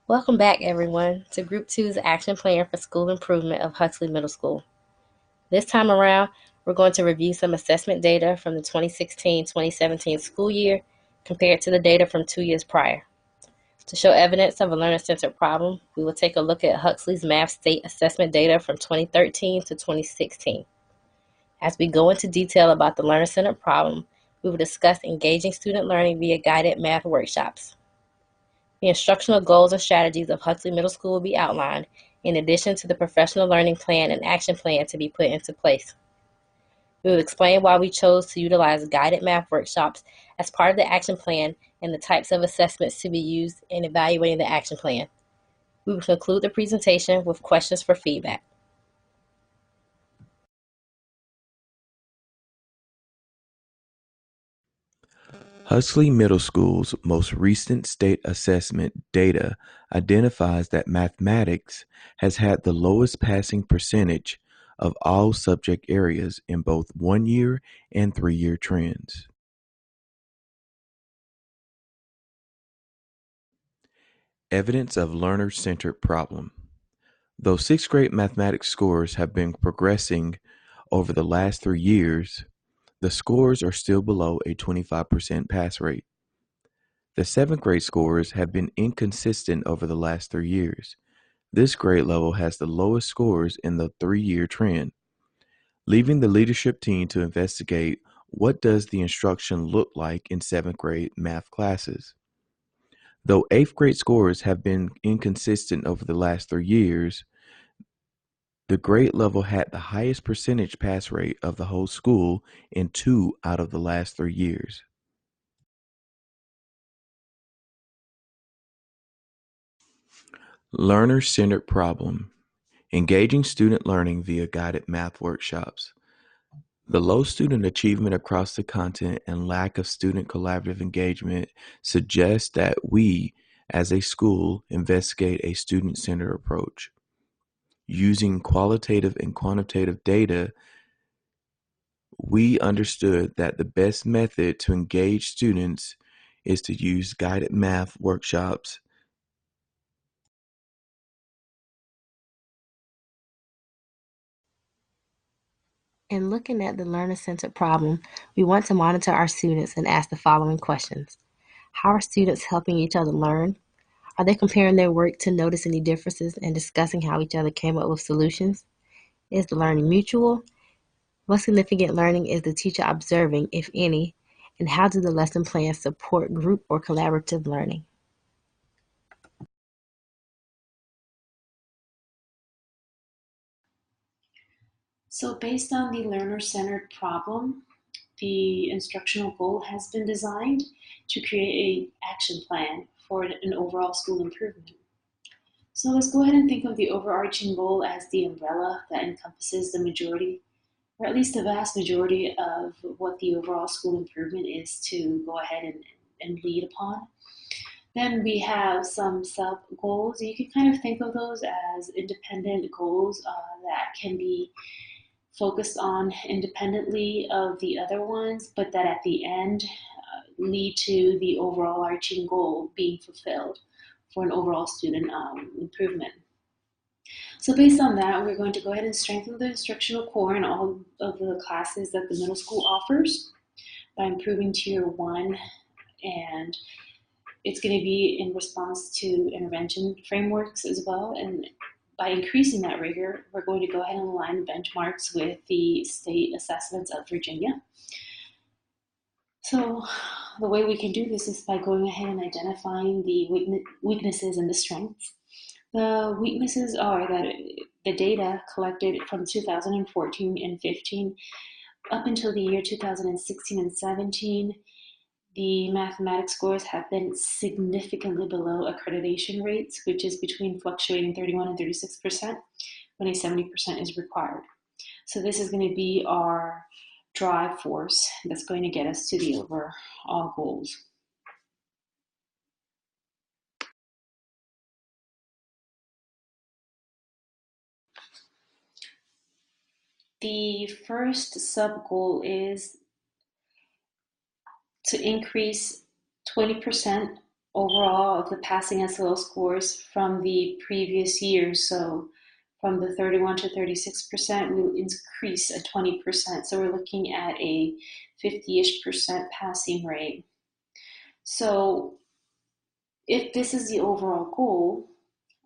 Welcome back, everyone, to Group Two's Action Plan for School Improvement of Huxley Middle School. This time around, we're going to review some assessment data from the 2016-2017 school year compared to the data from 2 years prior. To show evidence of a learner-centered problem, we will take a look at Huxley's Math State Assessment data from 2013 to 2016. As we go into detail about the learner-centered problem, we will discuss engaging student learning via guided math workshops. The instructional goals and strategies of Huxley Middle School will be outlined, in addition to the professional learning plan and action plan to be put into place. We will explain why we chose to utilize guided math workshops as part of the action plan and the types of assessments to be used in evaluating the action plan. We will conclude the presentation with questions for feedback. Huxley Middle School's most recent state assessment data identifies that mathematics has had the lowest passing percentage of all subject areas in both 1-year and 3-year trends. Evidence of learner-centered problem. Though sixth grade mathematics scores have been progressing over the last 3 years, the scores are still below a 25% pass rate. The seventh grade scores have been inconsistent over the last 3 years. This grade level has the lowest scores in the 3-year trend, leaving the leadership team to investigate what does the instruction look like in 7th grade math classes. Though 8th grade scores have been inconsistent over the last 3 years, the grade level had the highest percentage pass rate of the whole school in 2 out of the last 3 years. Learner-centered problem. Engaging student learning via guided math workshops. The low student achievement across the content and lack of student collaborative engagement suggests that we, as a school, investigate a student-centered approach. Using qualitative and quantitative data, we understood that the best method to engage students is to use guided math workshops. In looking at the learner-centered problem, we want to monitor our students and ask the following questions. How are students helping each other learn? Are they comparing their work to notice any differences and discussing how each other came up with solutions? Is the learning mutual? What significant learning is the teacher observing, if any? And how do the lesson plans support group or collaborative learning? So based on the learner-centered problem, the instructional goal has been designed to create an action plan for an overall school improvement. So let's go ahead and think of the overarching goal as the umbrella that encompasses the majority, or at least the vast majority of what the overall school improvement is to go ahead and lead upon. Then we have some sub goals. You can kind of think of those as independent goals that can be focused on independently of the other ones, but that at the end lead to the overall arching goal being fulfilled for an overall student improvement. So based on that, we're going to go ahead and strengthen the instructional core in all of the classes that the middle school offers by improving tier one, and it's going to be in response to intervention frameworks as well. And by increasing that rigor, we're going to go ahead and align the benchmarks with the state assessments of Virginia. So the way we can do this is by going ahead and identifying the weaknesses and the strengths. The weaknesses are that the data collected from 2014 and 15 up until the year 2016 and 17, the mathematics scores have been significantly below accreditation rates, which is between fluctuating 31 and 36% when a 70% is required. So this is going to be our drive force that's going to get us to the overall goals. The first sub goal is to increase 20% overall of the passing SOL scores from the previous years. So from the 31 to 36%, we increase at 20%. So we're looking at a 50-ish% passing rate. So if this is the overall goal,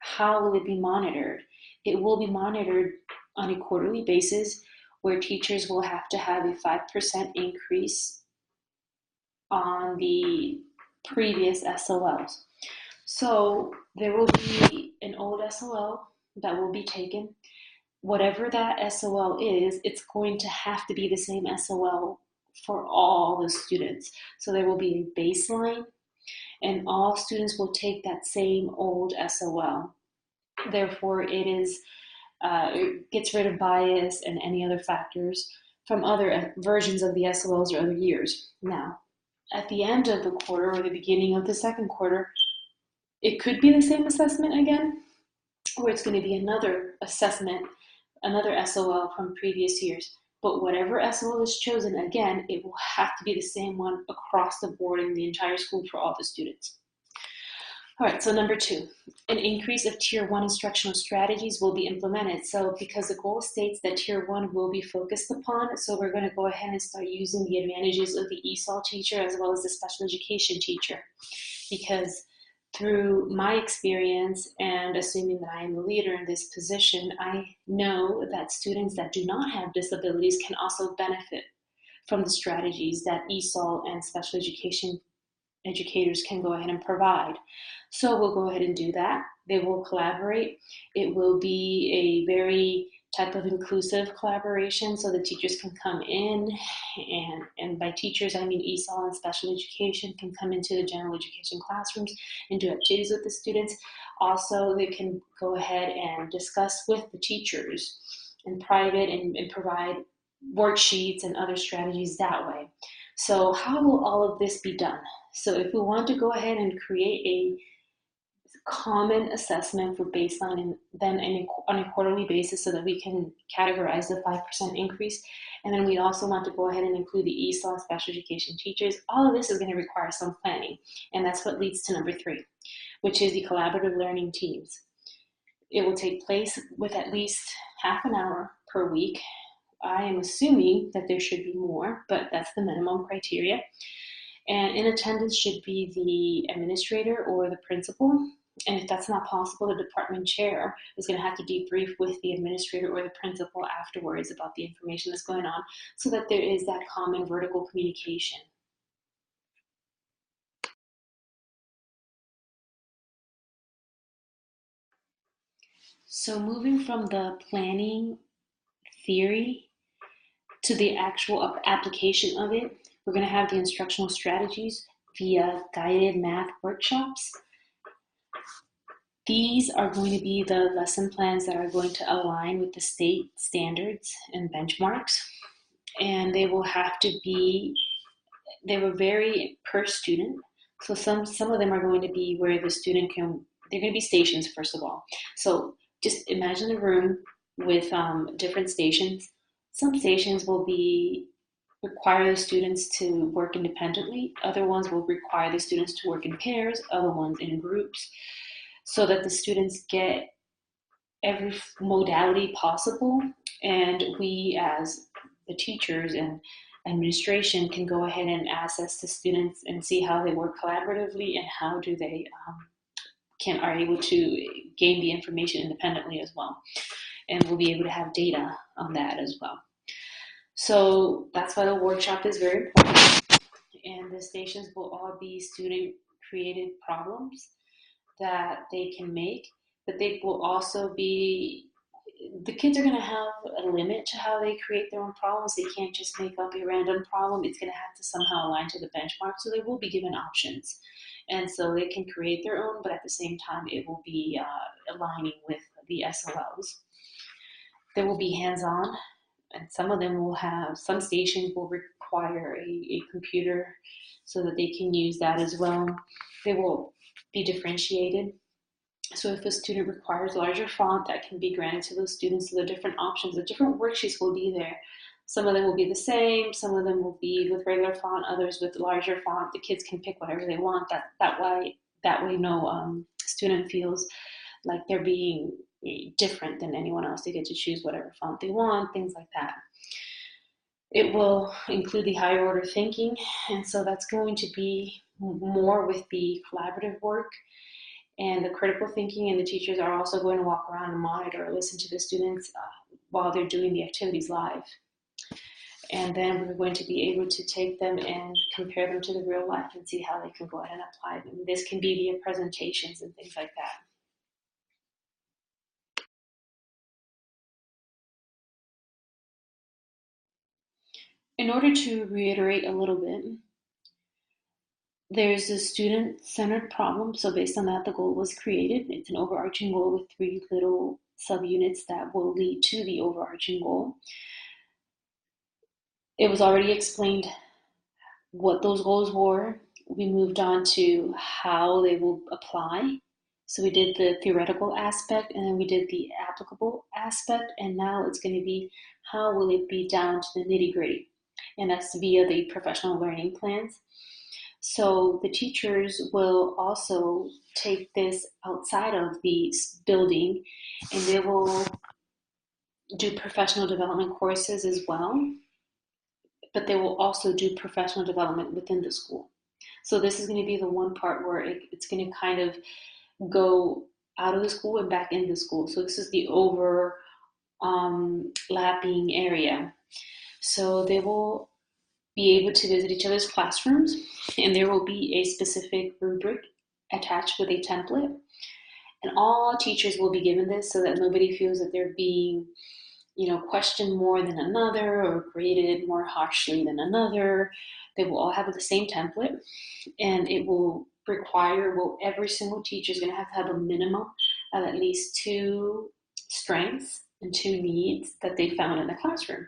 how will it be monitored? It will be monitored on a quarterly basis where teachers will have to have a 5% increase on the previous SOLs. So there will be an old SOL that will be taken. Whatever that SOL is, it's going to have to be the same SOL for all the students. So there will be a baseline, and all students will take that same old SOL. Therefore, it gets rid of bias and any other factors from other versions of the SOLs or other years. Now, at the end of the quarter or the beginning of the second quarter, it could be the same assessment again, or it's going to be another assessment, another SOL from previous years. But whatever SOL is chosen, again, it will have to be the same one across the board in the entire school for all the students. All right, so number 2, an increase of Tier 1 instructional strategies will be implemented. So because the goal states that Tier 1 will be focused upon, so we're going to go ahead and start using the advantages of the ESOL teacher as well as the special education teacher. Because through my experience and assuming that I am the leader in this position, I know that students that do not have disabilities can also benefit from the strategies that ESOL and special education educators can go ahead and provide. So we'll go ahead and do that. They will collaborate. It will be a very type of inclusive collaboration so the teachers can come in, and by teachers I mean ESOL and special education can come into the general education classrooms and do activities with the students. Also, they can go ahead and discuss with the teachers in private and provide worksheets and other strategies that way. So how will all of this be done? So if we want to go ahead and create a common assessment for baseline and then on a quarterly basis so that we can categorize the 5% increase, and then we also want to go ahead and include the ESOL and special education teachers, all of this is going to require some planning. And that's what leads to number 3, which is the collaborative learning teams. It will take place with at least half an hour per week. I am assuming that there should be more, but that's the minimum criteria. And in attendance should be the administrator or the principal. And if that's not possible, the department chair is going to have to debrief with the administrator or the principal afterwards about the information that's going on so that there is that common vertical communication. So moving from the planning theory to the actual application of it, we're going to have the instructional strategies via guided math workshops. These are going to be the lesson plans that are going to align with the state standards and benchmarks, and they will vary per student. So some of them are going to be where the student they're going to be stations, first of all. So just imagine a room with different stations. Some stations will require the students to work independently. Other ones will require the students to work in pairs, other ones in groups, so that the students get every modality possible. And we as the teachers and administration can go ahead and assess the students and see how they work collaboratively and how do they are able to gain the information independently as well. And we'll be able to have data on that as well. So that's why the workshop is very important. And the stations will all be student-created problems that they can make, but they will also be, the kids are going to have a limit to how they create their own problems. They can't just make up a random problem. It's going to have to somehow align to the benchmark, so they will be given options. And so they can create their own, but at the same time, it will be aligning with the SOLs. There will be hands-on, and some stations will require a computer so that they can use that as well. They will be differentiated. So if a student requires larger font, that can be granted to those students. So the different options, the different worksheets will be there. Some of them will be the same, some of them will be with regular font, others with larger font. The kids can pick whatever they want. that way no student feels like they're being different than anyone else. They get to choose whatever font they want, things like that. It will include the higher order thinking, and so that's going to be more with the collaborative work and the critical thinking, and the teachers are also going to walk around and monitor or listen to the students while they're doing the activities live. And then we're going to be able to take them and compare them to the real life and see how they can go ahead and apply them. This can be via presentations and things like that. In order to reiterate a little bit, there's a student-centered problem. So based on that, the goal was created. It's an overarching goal with 3 little subunits that will lead to the overarching goal. It was already explained what those goals were. We moved on to how they will apply. So we did the theoretical aspect, and then we did the applicable aspect, and now it's going to be how will it be down to the nitty-gritty, and that's via the professional learning plans. So the teachers will also take this outside of the building, and they will do professional development courses as well, but they will also do professional development within the school. So this is going to be the one part where it's going to kind of go out of the school and back into the school. So this is the overlapping area. So they will be able to visit each other's classrooms, and there will be a specific rubric attached with a template. And all teachers will be given this so that nobody feels that they're being questioned more than another or graded more harshly than another. They will all have the same template, and it will require, every single teacher is going to have a minimum of at least 2 strengths and 2 needs that they found in the classroom.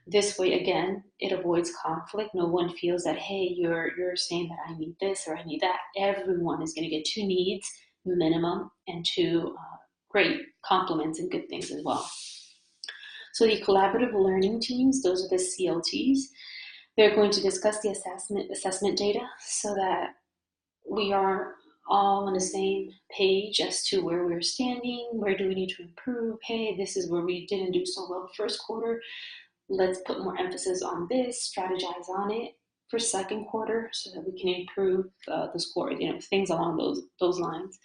This way, again, it avoids conflict. No one feels that, hey, you're saying that I need this or I need that. Everyone is going to get 2 needs minimum and 2 great compliments and good things as well. So the collaborative learning teams, those are the CLTs. They're going to discuss the assessment data so that we are all on the same page as to where we're standing, where do we need to improve. Hey, this is where we didn't do so well the first quarter. Let's put more emphasis on this, strategize on it for second quarter so that we can improve the score, things along those lines.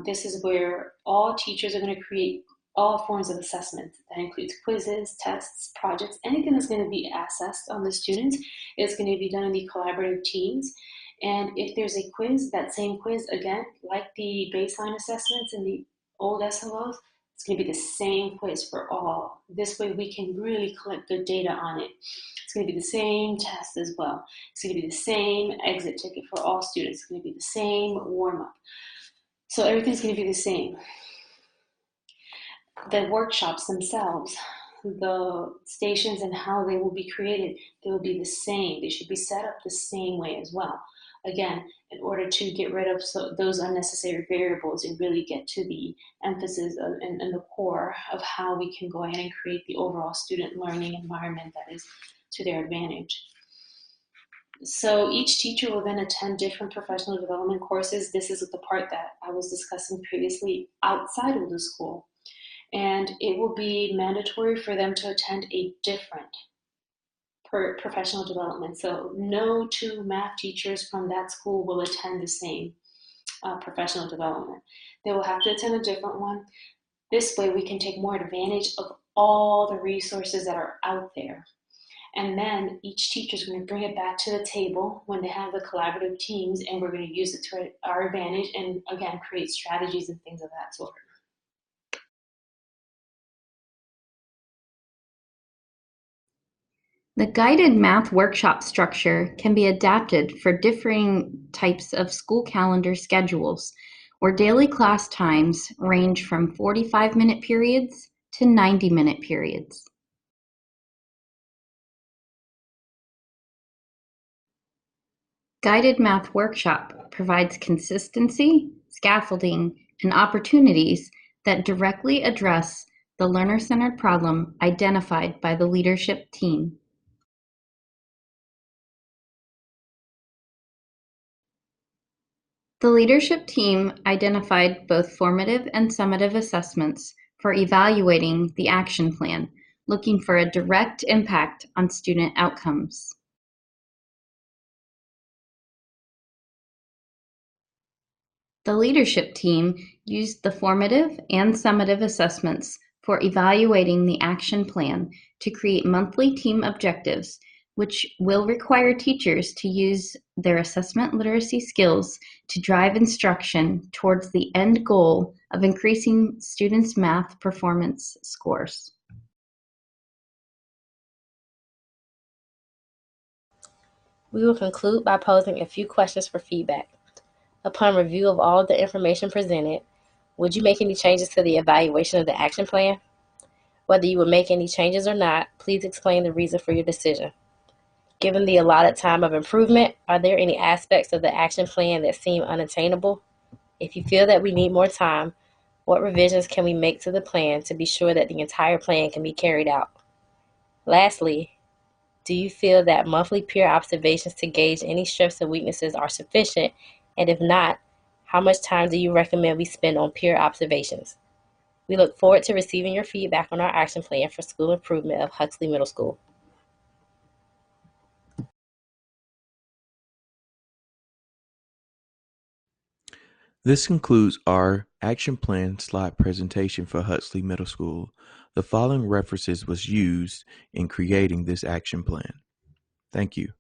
This is where all teachers are going to create all forms of assessment. That includes quizzes, tests, projects, anything that's going to be assessed on the students is going to be done in the collaborative teams. And if there's a quiz, that same quiz, again, like the baseline assessments in the old SLOs, it's going to be the same quiz for all. This way we can really collect good data on it. It's going to be the same test as well. It's going to be the same exit ticket for all students. It's going to be the same warm-up. So everything's going to be the same. The workshops themselves, the stations and how they will be created, they will be the same. They should be set up the same way as well. Again, in order to get rid of those unnecessary variables and really get to the emphasis and the core of how we can go ahead and create the overall student learning environment that is to their advantage. So each teacher will then attend different professional development courses. This is the part that I was discussing previously outside of the school. And it will be mandatory for them to attend a different professional development. So no 2 math teachers from that school will attend the same professional development. They will have to attend a different one. This way we can take more advantage of all the resources that are out there. And then each teacher is going to bring it back to the table when they have the collaborative teams, and we're going to use it to our advantage and, again, create strategies and things of that sort. The guided math workshop structure can be adapted for differing types of school calendar schedules, where daily class times range from 45-minute periods to 90-minute periods. Guided Math Workshop provides consistency, scaffolding, and opportunities that directly address the learner-centered problem identified by the leadership team. The leadership team identified both formative and summative assessments for evaluating the action plan, looking for a direct impact on student outcomes. The leadership team used the formative and summative assessments for evaluating the action plan to create monthly team objectives, which will require teachers to use their assessment literacy skills to drive instruction towards the end goal of increasing students' math performance scores. We will conclude by posing a few questions for feedback. Upon review of all of the information presented, would you make any changes to the evaluation of the action plan? Whether you would make any changes or not, please explain the reason for your decision. Given the allotted time of improvement, are there any aspects of the action plan that seem unattainable? If you feel that we need more time, what revisions can we make to the plan to be sure that the entire plan can be carried out? Lastly, do you feel that monthly peer observations to gauge any strengths and weaknesses are sufficient? And if not, how much time do you recommend we spend on peer observations? We look forward to receiving your feedback on our action plan for school improvement of Huxley Middle School. This concludes our action plan slide presentation for Huxley Middle School. The following references was used in creating this action plan. Thank you.